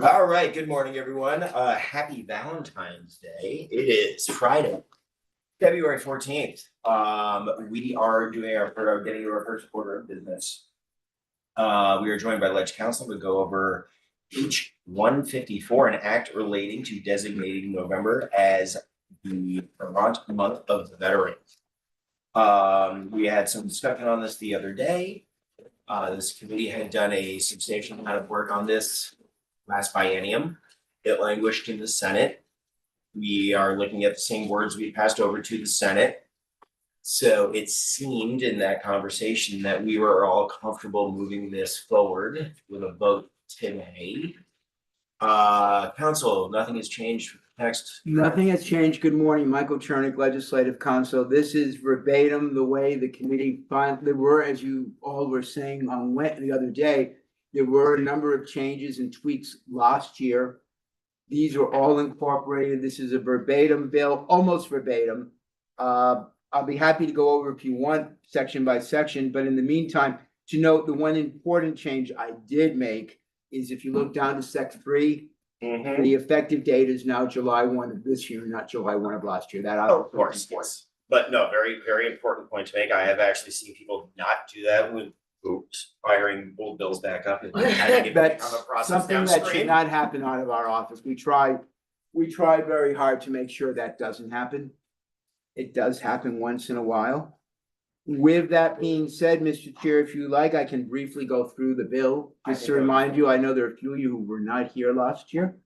All right, good morning, everyone. Happy Valentine's Day. It is Friday, February 14th. We are doing getting to our first order of business. We are joined by Ledge Council to go over H 154, an act relating to designating November as the Vermont Month of the Veterans. We had some discussion on this the other day. This committee had done a substantial amount of work on this last biennium. It languished in the Senate. We are looking at the same words we passed over to the Senate. So it seemed in that conversation that we were all comfortable moving this forward with a vote today. Council, nothing has changed. Next. Nothing has changed. Good morning, Michael Chernick, Legislative Council. This is verbatim the way the committee there were, as you all were saying on the other day, there were a number of changes and tweaks last year. These were all incorporated. This is a verbatim bill, almost verbatim. I'll be happy to go over if you want section by section, but in the meantime, to note the one important change I did make is if you look down to Sec 3, the effective date is now July 1 of this year, not July 1 of last year. That of course. But no, very, very important point to make. I have actually seen people not do that with firing old bills back up and having it become a process something that should not happen out of our office. We try very hard to make sure that doesn't happen. It does happen once in a while. With that being said, Mr. Chair, if you like, I can briefly go through the bill. Just to remind you, I know there are a few of you who were not here last year.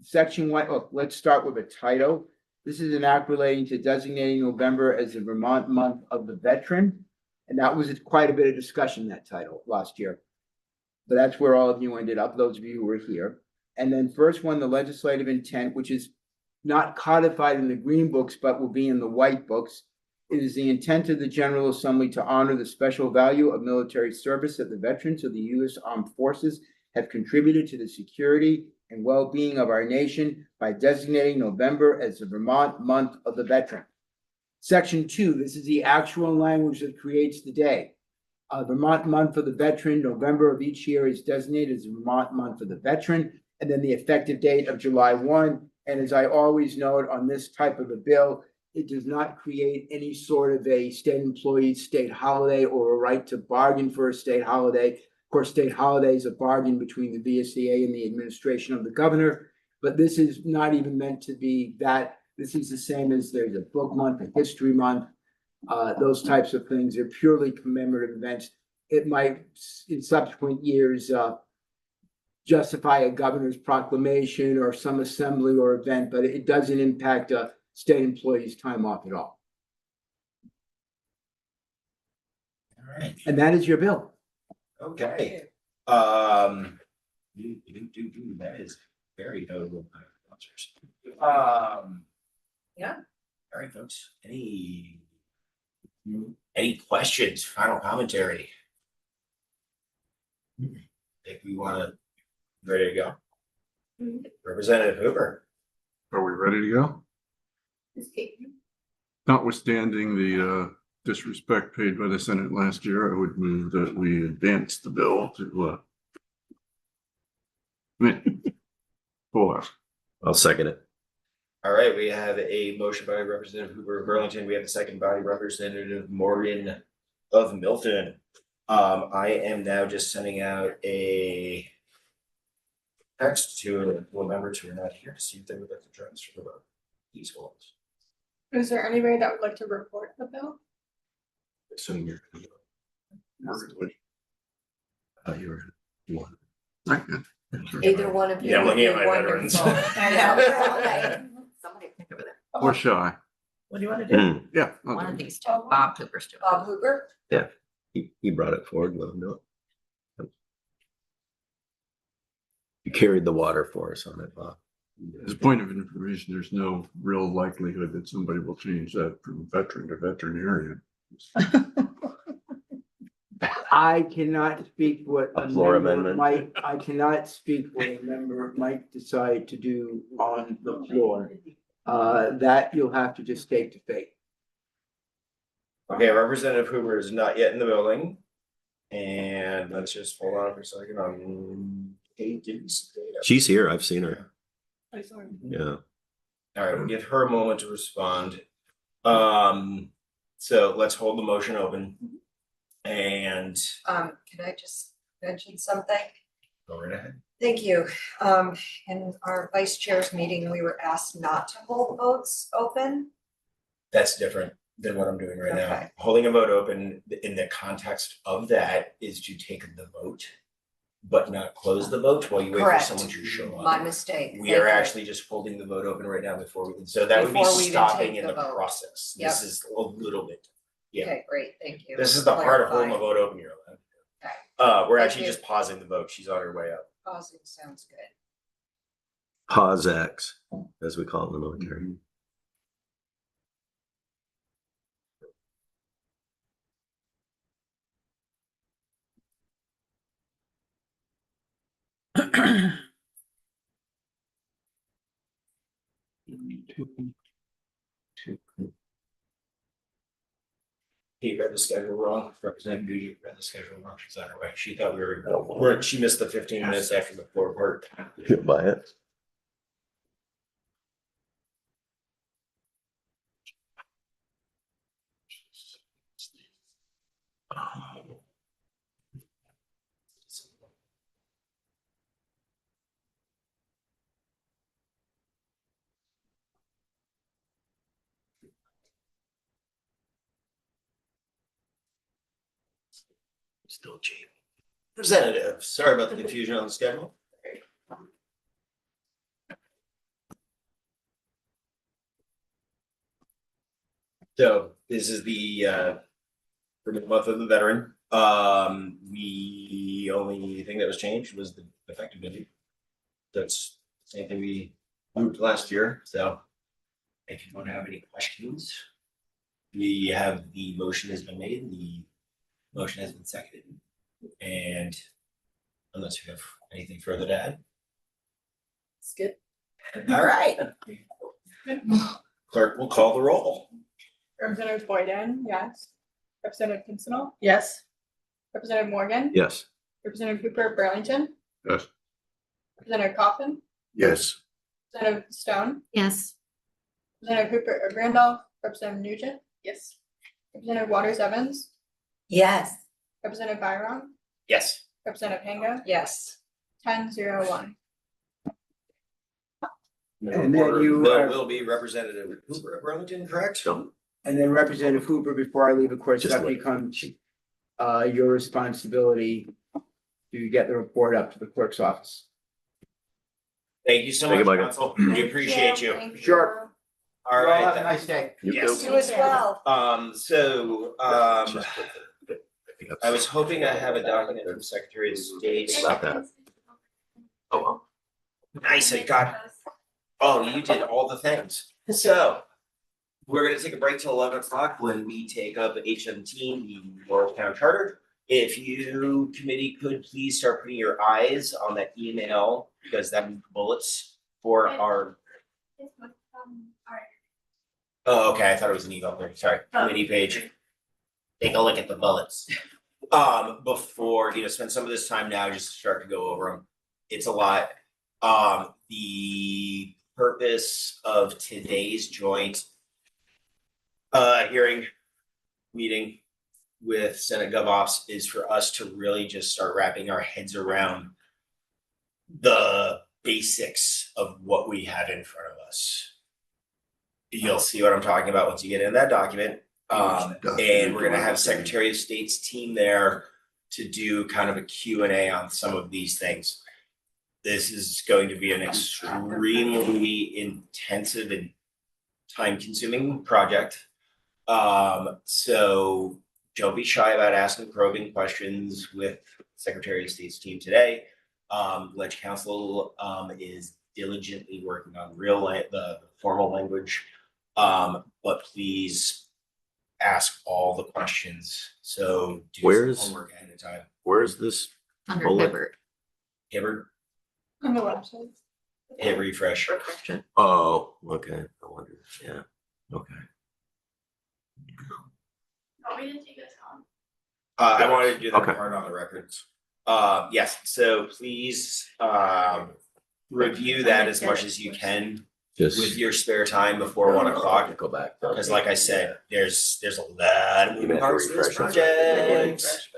Section 1, let's start with a title. This is an act relating to designating November as the Vermont Month of the Veteran. And that was quite a bit of discussion, that title last year. But that's where all of you ended up, those of you who were here. And then first one, the legislative intent, which is not codified in the green books, but will be in the white books. It is the intent of the General Assembly to honor the special value of military service that the veterans of the U.S. Armed Forces have contributed to the security and well-being of our nation by designating November as the Vermont Month of the Veteran. Section 2, this is the actual language that creates the day. Vermont Month for the Veteran, November of each year is designated as the Vermont Month for the Veteran, and then the effective date of July 1. And as I always note on this type of a bill, it does not create any sort of a state employee state holiday or a right to bargain for a state holiday. Of course, state holiday is a bargain between the VSCA and the administration of the governor, but this is not even meant to be that. This is the same as there's a book month, a history month, those types of things. They're purely commemorative events. It might, in subsequent years, justify a governor's proclamation or some assembly or event, but it doesn't impact a state employee's time off at all. All right. And that is your bill. Okay. That is very notable. Yeah. All right, folks. Any questions? Final commentary? If we want to, ready to go. Representative Hoover. Are we ready to go? Notwithstanding the disrespect paid by the Senate last year, I would move that we advance the bill to I'll second it. All right, we have a motion by Representative Hoover of Burlington. We have a second by Representative Morgan of Milton. I am now just sending out a text to a member who are not here to see if they would like to transfer the vote. These goals. Is there anybody that would like to report the bill? Assuming you're. You won. Right. Either one of you. Yeah, I'm would looking be at my veterans. wonderful. I know. Okay. Somebody think over there. Or shy. What do you want to do? Yeah. One of these two. Bob Hooper's doing. Bob Hooper? He brought it forward. Let him know. You carried the water for us on it, Bob. As a point of information, there's no real likelihood that somebody will change that from veteran to veterinarian. I cannot speak what A floor amendment. I cannot speak what a member might decide to do on the floor. That you'll have to just take to fate. Okay, Representative Hoover is not yet in the building. And let's just hold on for a second on Katie's data. She's here. I've seen her. I saw him. Yeah. All right, we'll give her a moment to respond. So let's hold the motion open. And Can I just mention something? go right ahead. Thank you. In our vice chair's meeting, we were asked not to hold votes open. That's different than what I'm doing right now. Okay. Holding a vote open in the context of that is to take the vote, but not close the vote while you wait for Correct. someone to show up. My mistake. We Thank are you. actually just holding the vote open right now before we can, so that would be Before we even stopping take in the the vote. process. Yep. This is a little bit. Yeah. Okay, great, thank you. This is the part of holding the Clarifying. vote open, you're allowed. Okay. We're Thank actually you. just pausing the vote. She's on her way up. Pausing sounds good. Pause X, as we call it in the military. He read the schedule wrong. Representative Nugent read the schedule wrong. She's on her way. She thought we were, she missed the 15 minutes after the floor part. You buy it? Still cheap. Representative, sorry about the confusion on the schedule. So this is the for the month of the veteran. The only thing that was changed was the effective date. That's the same thing we moved last year, so if you don't have any questions, we have the motion has been made, the motion has been seconded. And unless you have anything further to add. It's good. All right. Clerk will call the roll. Representative Boyden, yes. Representative Pincinel? Yes. Representative Morgan? Yes. Representative Hooper Burlington? Yes. Representative Coffin? Yes. Representative Stone? Yes. Representative Hooper Randolph? Representative Nugent? Yes. Representative Waters Evans? Yes. Representative Byron? Yes. Representative Hango? Yes. 10-0-1. And then you Will be Representative Hooper of Burlington, correct? And then Representative Hooper, before I leave, of course, Just that wait. becomes your responsibility to get the report up to the clerk's office. Thank you so Thank much, you, Michael. council. We appreciate you. Thank Sure. All right. Have a nice day. You Yes. too. You as well. I was hoping I have a document from Secretary of State. About that. Oh, well. Nice, I got, oh, you did all the things. So we're gonna take a break till 11 o'clock when we take up H17, the Laurel Town Charter. If you committee could please start putting your eyes on that email because that bullets for our. Oh, okay, I thought it was an email, sorry, committee page. Take a look at the bullets. Before, spend some of this time now just to start to go over them. It's a lot. The purpose of today's joint hearing meeting with Senate GovOps is for us to really just start wrapping our heads around the basics of what we have in front of us. You'll see what I'm talking about once you get in that document. And we're gonna have Secretary of State's team there to do kind of a Q&A on some of these things. This is going to be an extremely intensive and time-consuming project. So don't be shy about asking probing questions with Secretary of State's team today. Ledge Council is diligently working on the formal language. But please ask all the questions. So do some Where's- homework ahead of time. Where's this? Under Bullet. Hibbert. Hibbert, On the website. hit refresh. Question. Oh, okay. I wonder. Yeah. Okay. Want me to take this on? I wanted to do that Okay. part on the records. Yes, so please, review that as much as you can with Just your spare time before 1 o'clock. go back. Cause like I said, there's a lot of You moving may have to parts to this refresh it. project.